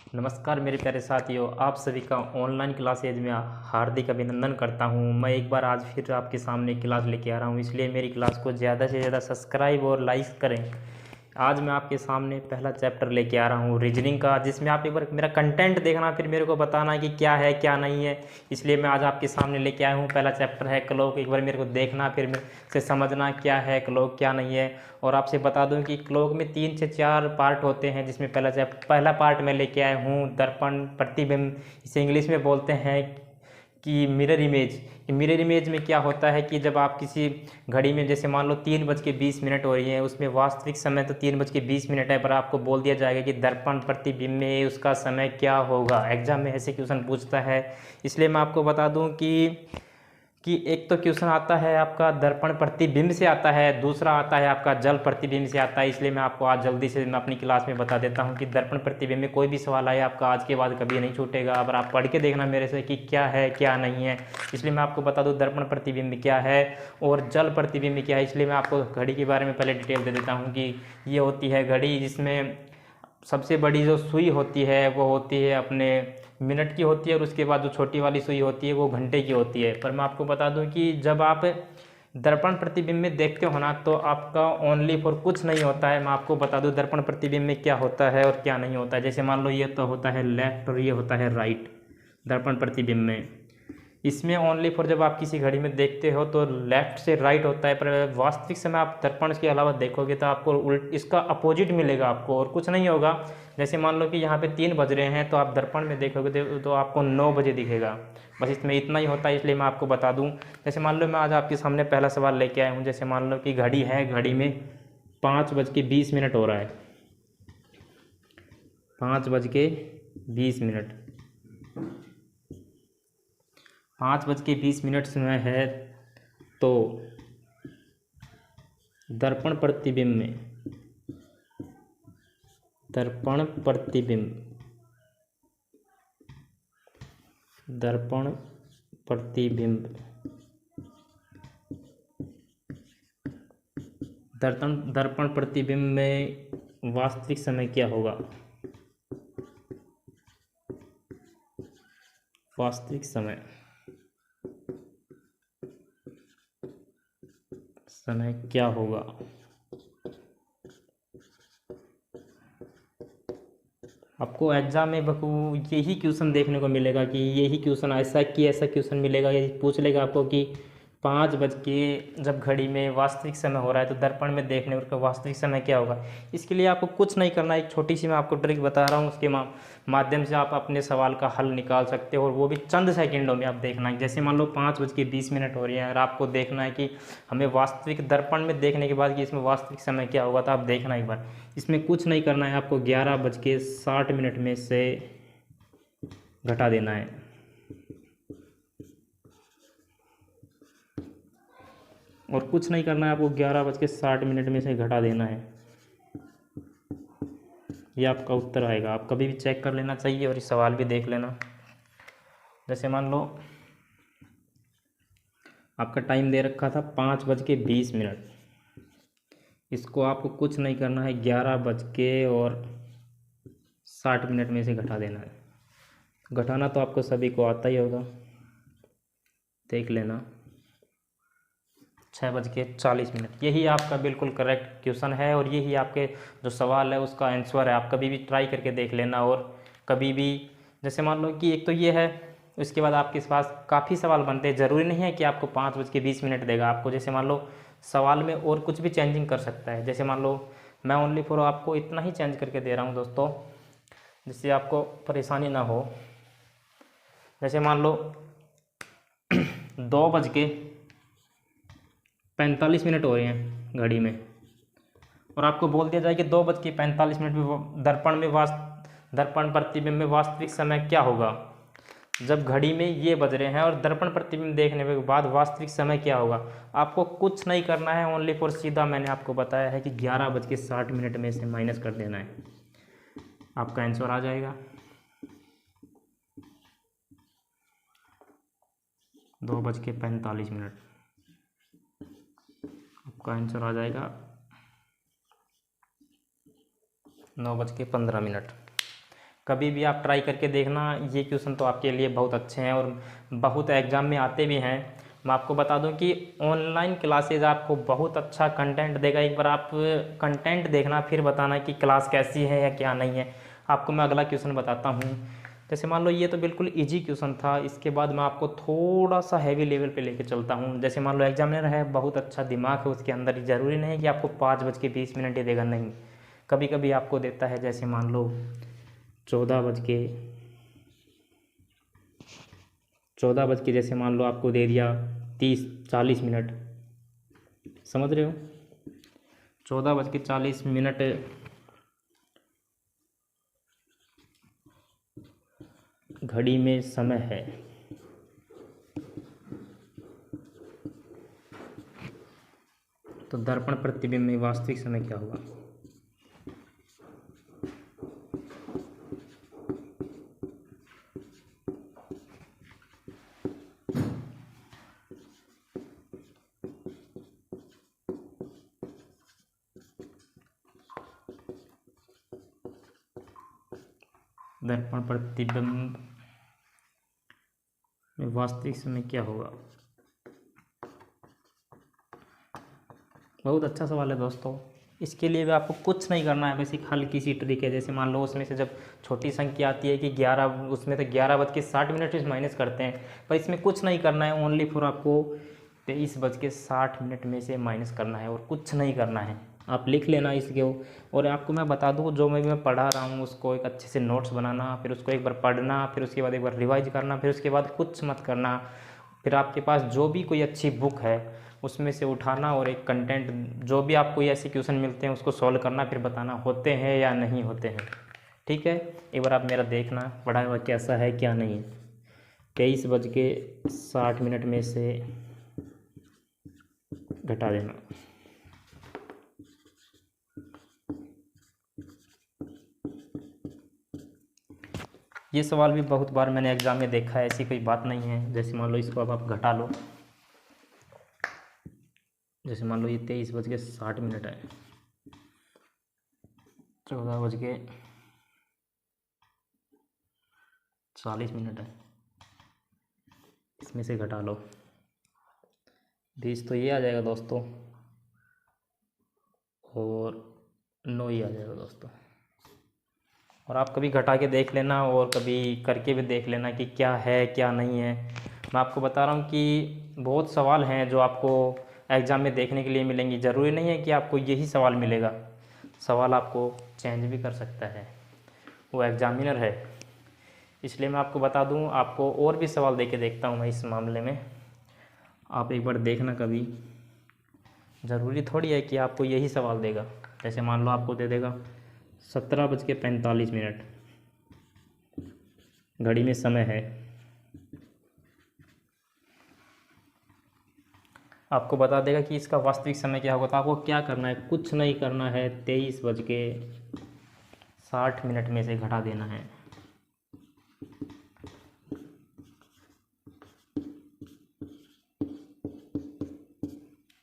नमस्कार मेरे प्यारे साथियों, आप सभी का ऑनलाइन क्लासेज में हार्दिक अभिनंदन करता हूं। मैं एक बार आज फिर आपके सामने क्लास लेके आ रहा हूं, इसलिए मेरी क्लास को ज़्यादा से ज़्यादा सब्सक्राइब और लाइक करें। आज मैं आपके सामने पहला चैप्टर लेके आ रहा हूं रीजनिंग का, जिसमें आप एक बार मेरा कंटेंट देखना, फिर मेरे को बताना कि क्या है क्या नहीं है। इसलिए मैं आज आपके सामने लेके आया हूं। पहला चैप्टर है क्लॉक। एक बार मेरे को देखना, फिर मेरे से समझना क्या है क्लॉक क्या नहीं है। और आपसे बता दूं कि क्लॉक में 3 से 4 पार्ट होते हैं, जिसमें पहला पार्ट मैं लेके आया हूँ दर्पण प्रतिबिंब। इसे इंग्लिश में बोलते हैं कि मिरर इमेज। मिरर इमेज में क्या होता है कि जब आप किसी घड़ी में, जैसे मान लो 3:20 हो रही है, उसमें वास्तविक समय तो 3:20 है, पर आपको बोल दिया जाएगा कि दर्पण प्रतिबिंब में उसका समय क्या होगा। एग्जाम में ऐसे क्वेश्चन पूछता है। इसलिए मैं आपको बता दूं कि एक तो क्वेश्चन आता है आपका दर्पण प्रतिबिंब से आता है, दूसरा आता है आपका जल प्रतिबिंब से आता है। इसलिए मैं आपको आज जल्दी से मैं अपनी क्लास में बता देता हूं कि दर्पण प्रतिबिंब में कोई भी सवाल आए आपका आज के बाद कभी नहीं छूटेगा। अगर आप पढ़ के देखना मेरे से कि क्या है क्या नहीं है। इसलिए मैं आपको बता दूं दर्पण प्रतिबिंब क्या है और जल प्रतिबिंब क्या है। इसलिए मैं आपको घड़ी के बारे में पहले डिटेल दे देता हूँ कि ये होती है घड़ी, जिसमें सबसे बड़ी जो सुई होती है वो होती है अपने मिनट की होती है, और उसके बाद जो छोटी वाली सुई होती है वो घंटे की होती है। पर मैं आपको बता दूं कि जब आप दर्पण प्रतिबिंब में देखते हो ना, तो आपका ओनली फॉर कुछ नहीं होता है। मैं आपको बता दूं दर्पण प्रतिबिंब में क्या होता है और क्या नहीं होता है। जैसे मान लो ये तो होता है लेफ्ट और ये होता है राइट दर्पण प्रतिबिंब में। इसमें ओनली फॉर जब आप किसी घड़ी में देखते हो तो लेफ्ट से राइट होता है, पर वास्तविक समय आप दर्पण के अलावा देखोगे तो आपको उल्ट इसका अपोजिट मिलेगा आपको, और कुछ नहीं होगा। जैसे मान लो कि यहाँ पे 3 बज रहे हैं, तो आप दर्पण में देखोगे तो आपको 9 बजे दिखेगा। बस इसमें इतना ही होता है, इसलिए मैं आपको बता दूँ। जैसे मान लो मैं आज आपके सामने पहला सवाल लेके आया हूँ। जैसे मान लो कि घड़ी है, घड़ी में 5:20 हो रहा है, 5:20। 5:20 समय है, तो दर्पण प्रतिबिंब में दर्पण प्रतिबिंब दर्पण प्रतिबिंब दर्पण प्रतिबिंब में वास्तविक समय क्या होगा। वास्तविक समय क्या होगा। आपको एग्जाम में बकू यही क्वेश्चन देखने को मिलेगा कि यही क्वेश्चन ऐसा क्वेश्चन मिलेगा, ये पूछ लेगा आपको कि 5 बज के जब घड़ी में वास्तविक समय हो रहा है तो दर्पण में देखने का वास्तविक समय क्या होगा। इसके लिए आपको कुछ नहीं करना, एक छोटी सी मैं आपको ट्रिक बता रहा हूँ, उसके माध्यम से आप अपने सवाल का हल निकाल सकते हो, और वो भी चंद सेकंडों में। आप देखना है, जैसे मान लो 5:20 हो रही है और आपको देखना है कि हमें वास्तविक दर्पण में देखने के बाद कि इसमें वास्तविक समय क्या होगा, तो आप देखना एक बार। इसमें कुछ नहीं करना है, आपको 11:60 में से घटा देना है। और कुछ नहीं करना है, आपको 11:60 में से घटा देना है। ये आपका उत्तर आएगा। आप कभी भी चेक कर लेना चाहिए और इस सवाल भी देख लेना। जैसे मान लो आपका टाइम दे रखा था 5:20, इसको आपको कुछ नहीं करना है, 11:60 में से घटा देना है। घटाना तो आपको सभी को आता ही होगा, देख लेना। 6:40। यही आपका बिल्कुल करेक्ट क्वेश्चन है, और यही आपके जो सवाल है उसका आंसर है। आप कभी भी ट्राई करके देख लेना। और कभी भी, जैसे मान लो कि एक तो ये है, उसके बाद आपके पास काफ़ी सवाल बनते हैं। ज़रूरी नहीं है कि आपको 5:20 देगा आपको। जैसे मान लो सवाल में और कुछ भी चेंजिंग कर सकता है। जैसे मान लो मैं ओनली फॉर आपको इतना ही चेंज करके दे रहा हूँ दोस्तों, जिससे आपको परेशानी ना हो। जैसे मान लो 2:45 हो रहे हैं घड़ी में, और आपको बोल दिया जाए कि 2:45 में दर्पण प्रतिबिंब में वास्तविक समय क्या होगा। जब घड़ी में ये बज रहे हैं और दर्पण प्रतिबिंब देखने के बाद वास्तविक समय क्या होगा। आपको कुछ नहीं करना है, ओनली फॉर सीधा मैंने आपको बताया है कि 11:60 में से माइनस कर देना है, आपका आंसर आ जाएगा 2:45। आपका आंसर आ जाएगा 9:15। कभी भी आप ट्राई करके देखना। ये क्वेश्चन तो आपके लिए बहुत अच्छे हैं और बहुत एग्ज़ाम में आते भी हैं। मैं आपको बता दूं कि ऑनलाइन क्लासेज आपको बहुत अच्छा कंटेंट देगा। एक बार आप कंटेंट देखना, फिर बताना कि क्लास कैसी है या क्या नहीं है। आपको मैं अगला क्वेश्चन बताता हूँ। जैसे मान लो ये तो बिल्कुल इजी क्वेश्चन था, इसके बाद मैं आपको थोड़ा सा हैवी लेवल पे लेके चलता हूँ। जैसे मान लो एग्जामिनर है, बहुत अच्छा दिमाग है उसके अंदर, ज़रूरी नहीं है कि आपको 5:20 ही देगा, नहीं। कभी कभी आपको देता है, जैसे मान लो 14 बज के जैसे मान लो आपको दे दिया 30-40 मिनट, समझ रहे हो। 14:40 घड़ी में समय है, तो दर्पण प्रतिबिंब में वास्तविक समय क्या होगा। दर्पण प्रतिबिंब में वास्तविक समय क्या होगा। बहुत अच्छा सवाल है दोस्तों। इसके लिए भी आपको कुछ नहीं करना है, बेसिक हल्की सी ट्रिक है। जैसे मान लो उसमें से जब छोटी संख्या आती है कि 11, उसमें तो 11:60 से माइनस करते हैं, पर इसमें कुछ नहीं करना है। ओनली फॉर आपको 23:60 में से माइनस करना है और कुछ नहीं करना है। आप लिख लेना इसके। और आपको मैं बता दूँ, जो मैं पढ़ा रहा हूँ उसको एक अच्छे से नोट्स बनाना, फिर उसको एक बार पढ़ना, फिर उसके बाद एक बार रिवाइज करना, फिर उसके बाद कुछ मत करना। फिर आपके पास जो भी कोई अच्छी बुक है उसमें से उठाना और एक कंटेंट, जो भी आपको ऐसे क्वेश्चन मिलते हैं उसको सॉल्व करना, फिर बताना होते हैं या नहीं होते हैं। ठीक है, एक बार आप मेरा देखना पढ़ा हुआ कैसा है क्या नहीं है। 23:60 में से घटा देना। ये सवाल भी बहुत बार मैंने एग्जाम में देखा है, ऐसी कोई बात नहीं है। जैसे मान लो इसको अब आप घटा लो, जैसे मान लो ये 23:60 है, 14:40 है, इसमें से घटा लो 20, तो ये आ जाएगा दोस्तों, और 9 ही आ जाएगा दोस्तों। और आप कभी घटा के देख लेना और कभी करके भी देख लेना कि क्या है क्या नहीं है। मैं आपको बता रहा हूँ कि बहुत सवाल हैं जो आपको एग्ज़ाम में देखने के लिए मिलेंगी। ज़रूरी नहीं है कि आपको यही सवाल मिलेगा, सवाल आपको चेंज भी कर सकता है, वो एग्ज़ामिनर है। इसलिए मैं आपको बता दूँ, आपको और भी सवाल दे के देखता हूँ मैं इस मामले में। आप एक बार देखना, कभी ज़रूरी थोड़ी है कि आपको यही सवाल देगा। जैसे मान लो आपको दे देगा 17:45, घड़ी में समय है, आपको बता देगा कि इसका वास्तविक समय क्या होगा। तो आपको क्या करना है, कुछ नहीं करना है, 23:60 में से घटा देना है।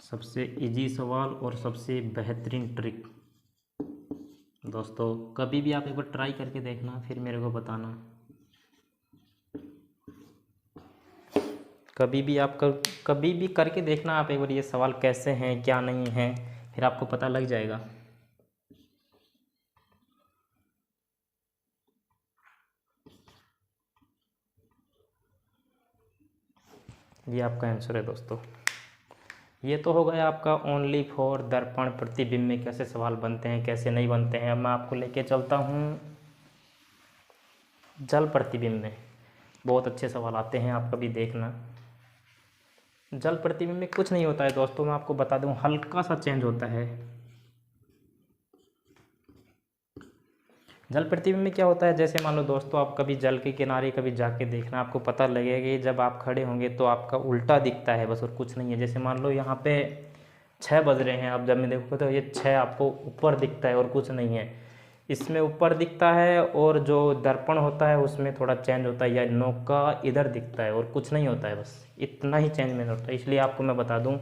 सबसे इजी सवाल और सबसे बेहतरीन ट्रिक दोस्तों। कभी भी आप एक बार ट्राई करके देखना, फिर मेरे को बताना। कभी भी करके देखना आप एक बार, ये सवाल कैसे हैं क्या नहीं है, फिर आपको पता लग जाएगा। ये आपका आंसर है दोस्तों। ये तो हो गया आपका ओनली फॉर दर्पण प्रतिबिंब में कैसे सवाल बनते हैं कैसे नहीं बनते हैं। अब मैं आपको लेके चलता हूँ जल प्रतिबिंब में। बहुत अच्छे सवाल आते हैं, आप कभी देखना। जल प्रतिबिंब में कुछ नहीं होता है दोस्तों, मैं आपको बता दूं, हल्का सा चेंज होता है। जल प्रतिबिंब में क्या होता है, जैसे मान लो दोस्तों, आप कभी जल के किनारे कभी जाके देखना, आपको पता लगेगा कि जब आप खड़े होंगे तो आपका उल्टा दिखता है बस, और कुछ नहीं है। जैसे मान लो यहाँ पे 6 बज रहे हैं, आप जब मैं देखोगे तो ये 6 आपको ऊपर दिखता है और कुछ नहीं है। इसमें ऊपर दिखता है, और जो दर्पण होता है उसमें थोड़ा चेंज होता है, या नौका इधर दिखता है और कुछ नहीं होता है, बस इतना ही चेंज में होता है। इसलिए आपको मैं बता दूं,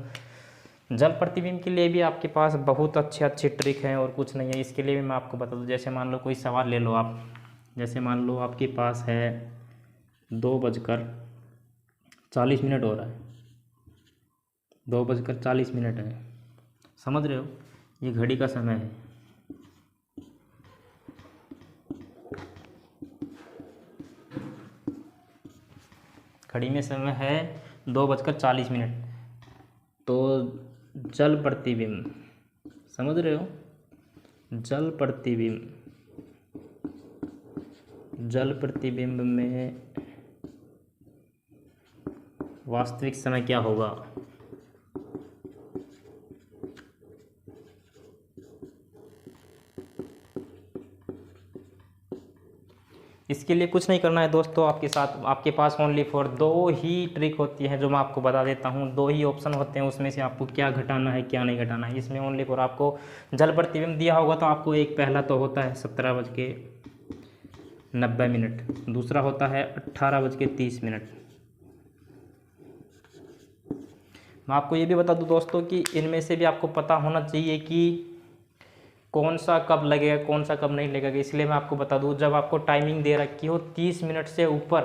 जल प्रतिबिंब के लिए भी आपके पास बहुत अच्छी अच्छी ट्रिक हैं और कुछ नहीं है। इसके लिए भी मैं आपको बता दूं, जैसे मान लो कोई सवाल ले लो आप, जैसे मान लो आपके पास है 2:40 हो रहा है, 2:40 है, समझ रहे हो, ये घड़ी का समय है। घड़ी में समय है 2:40, तो जल प्रतिबिंब, समझ रहे हो, जल प्रतिबिंब में वास्तविक समय क्या होगा। इसके लिए कुछ नहीं करना है दोस्तों, आपके पास ओनली फॉर 2 ही ट्रिक होती है जो मैं आपको बता देता हूँ। 2 ही ऑप्शन होते हैं, उसमें से आपको क्या घटाना है क्या नहीं घटाना है। इसमें ओनली फॉर आपको जल प्रतिबिंब दिया होगा तो आपको एक पहला तो होता है 17:90, दूसरा होता है 18:30। मैं आपको ये भी बता दूं दोस्तों कि इनमें से भी आपको पता होना चाहिए कि कौन सा कब लगेगा कौन सा कब नहीं लगेगा। इसलिए मैं आपको बता दूं, जब आपको टाइमिंग दे रखी हो 30 मिनट से ऊपर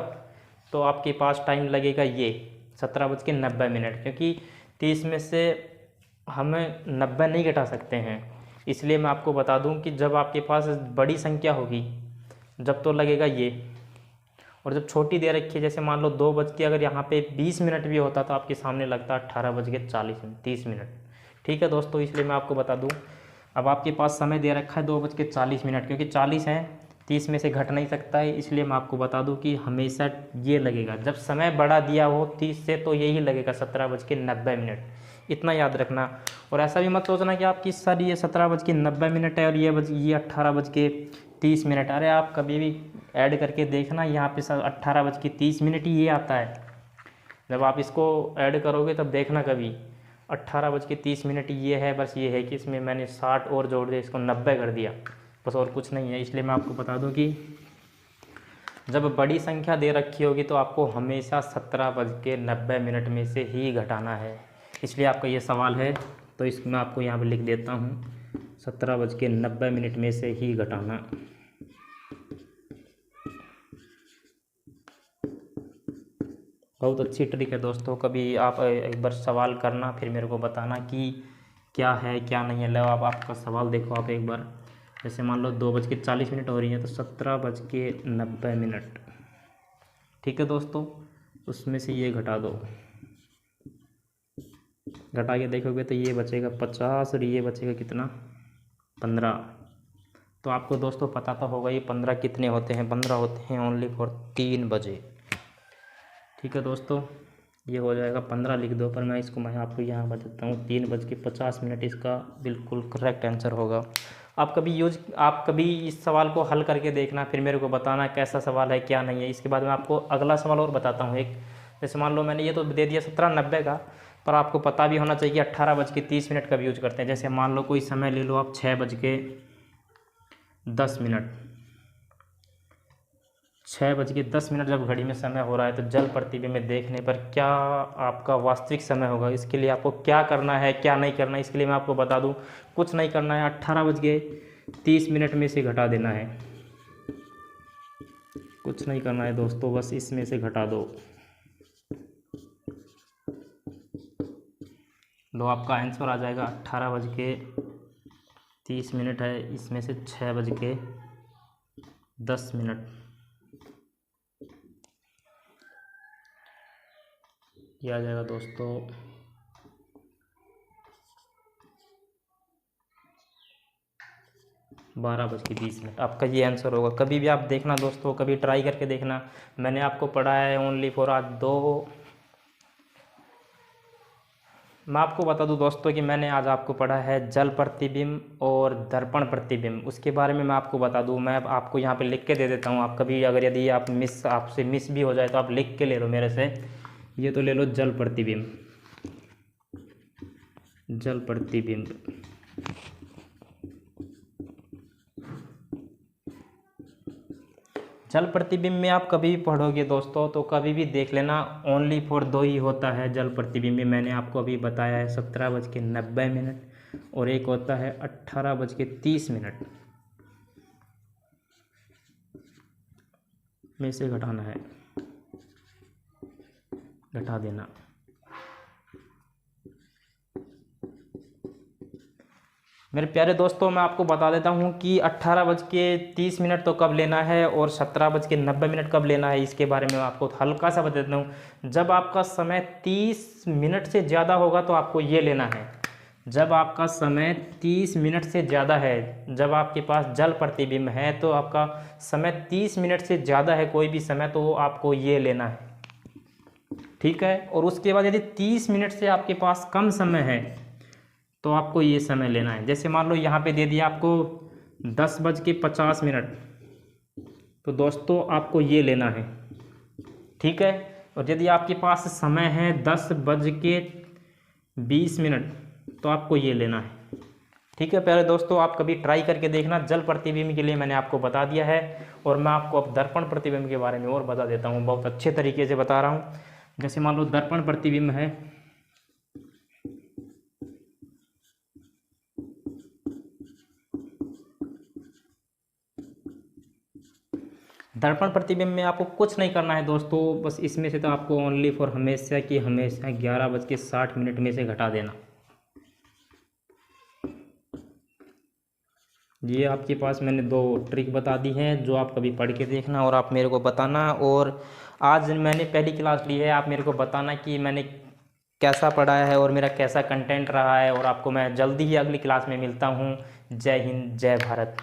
तो आपके पास टाइम लगेगा ये 17:90, क्योंकि 30 में से हमें 90 नहीं घटा सकते हैं। इसलिए मैं आपको बता दूं कि जब आपके पास बड़ी संख्या होगी जब तो लगेगा ये, और जब छोटी दे रखी है जैसे मान लो 2 बज के अगर यहाँ पे 20 मिनट भी होता तो आपके सामने लगता 18:30। ठीक है दोस्तों, इसलिए मैं आपको बता दूं, अब आपके पास समय दे रखा है 2:40, क्योंकि 40 है, 30 में से घट नहीं सकता है। इसलिए मैं आपको बता दूं कि हमेशा ये लगेगा, जब समय बड़ा दिया हो 30 से तो यही लगेगा 17:90। इतना याद रखना। और ऐसा भी मत सोचना कि आपकी सर ये 17:90 है और ये 18:30। अरे आप कभी भी ऐड करके देखना, यहाँ पे 18:30 ही ये आता है। जब आप इसको ऐड करोगे तब देखना कभी 18:30 ये है। बस ये है कि इसमें मैंने 60 और जोड़ दिया, इसको 90 कर दिया, बस, और कुछ नहीं है। इसलिए मैं आपको बता दूं कि जब बड़ी संख्या दे रखी होगी तो आपको हमेशा 17:90 में से ही घटाना है। इसलिए आपका ये सवाल है तो इसमें आपको यहाँ पर लिख देता हूँ 17:90 में से ही घटाना। बहुत अच्छी ट्रिक है दोस्तों, कभी आप एक बार सवाल करना फिर मेरे को बताना कि क्या है क्या नहीं है। लो आप आपका सवाल देखो आप एक बार, जैसे मान लो 2:40 हो रही है तो 17:90। ठीक है दोस्तों, उसमें से ये घटा दो, घटा के देखोगे तो ये बचेगा 50 और ये बचेगा कितना 15। तो आपको दोस्तों पता तो होगा ये 15 कितने होते हैं। 15 होते हैं ओनली फॉर 3 बजे। ठीक है दोस्तों, ये हो जाएगा 15 लिख दो, पर मैं आपको यहाँ बताता हूँ 3:50 इसका बिल्कुल करेक्ट आंसर होगा। आप कभी इस सवाल को हल करके देखना, फिर मेरे को बताना कैसा सवाल है क्या नहीं है। इसके बाद मैं आपको अगला सवाल और बताता हूँ एक, जैसे मान लो मैंने ये तो दे दिया 17:90 का, पर आपको पता भी होना चाहिए कि 18:30 कब यूज करते हैं। जैसे मान लो कोई समय ले लो आप 6:10, 6:10 जब घड़ी में समय हो रहा है तो जल प्रतिबिंब में देखने पर क्या आपका वास्तविक समय होगा। इसके लिए आपको क्या करना है क्या नहीं करना है, इसके लिए मैं आपको बता दूं, कुछ नहीं करना है, 18:30 में से घटा देना है। कुछ नहीं करना है दोस्तों, बस इसमें से घटा दो। लो आपका आंसर आ जाएगा 18:30 है, इसमें से 6:10 ये आ जाएगा दोस्तों 12:20। आपका ये आंसर होगा। कभी भी आप देखना दोस्तों, कभी ट्राई करके देखना। मैंने आपको पढ़ाया है ओनली फॉर आज मैं आपको बता दूं दोस्तों कि मैंने आज आपको पढ़ा है जल प्रतिबिंब और दर्पण प्रतिबिंब। उसके बारे में मैं आपको बता दूं, मैं आपको यहाँ पे लिख के दे देता हूँ। आप कभी अगर यदि आपसे मिस भी हो जाए तो आप लिख के ले लो मेरे से। ये तो ले लो जल प्रतिबिंब। जल प्रतिबिंब में आप कभी भी पढ़ोगे दोस्तों तो कभी भी देख लेना, ओनली फॉर 2 ही होता है जल प्रतिबिंब में। मैंने आपको अभी बताया है 17:90 और एक होता है 18:30। में से घटाना है, घटा देना। मेरे प्यारे दोस्तों, मैं आपको बता देता हूं कि 18:30 तो कब लेना है और 17:90 कब लेना है, इसके बारे में आपको हल्का सा बता देता हूं। जब आपका समय 30 मिनट से ज़्यादा होगा तो आपको ये लेना है। जब आपका समय 30 मिनट से ज़्यादा है, जब आपके पास जल प्रतिबिंब है, तो आपका समय 30 मिनट से ज़्यादा है कोई भी समय, तो आपको ये लेना है, ठीक है। और उसके बाद यदि 30 मिनट से आपके पास कम समय है तो आपको ये समय लेना है। जैसे मान लो यहाँ पे दे दिया आपको 10:50, तो दोस्तों आपको ये लेना है, ठीक है। और यदि आपके पास समय है 10:20, तो आपको ये लेना है, ठीक है। प्यारे दोस्तों, आप कभी ट्राई करके देखना। जल प्रतिबिंब के लिए मैंने आपको बता दिया है, और मैं आपको अब दर्पण प्रतिबिंब के बारे में और बता देता हूँ, बहुत अच्छे तरीके से बता रहा हूँ। जैसे मान लो दर्पण प्रतिबिंब है, दर्पण प्रतिबिंब में आपको कुछ नहीं करना है दोस्तों, बस इसमें से तो आपको ओनली फॉर हमेशा की हमेशा 11:60 में से घटा देना। ये आपके पास मैंने 2 ट्रिक बता दी हैं, जो आप कभी पढ़ के देखना और आप मेरे को बताना। और आज मैंने पहली क्लास ली है, आप मेरे को बताना कि मैंने कैसा पढ़ाया है और मेरा कैसा कंटेंट रहा है। और आपको मैं जल्दी ही अगली क्लास में मिलता हूँ। जय हिंद, जय भारत।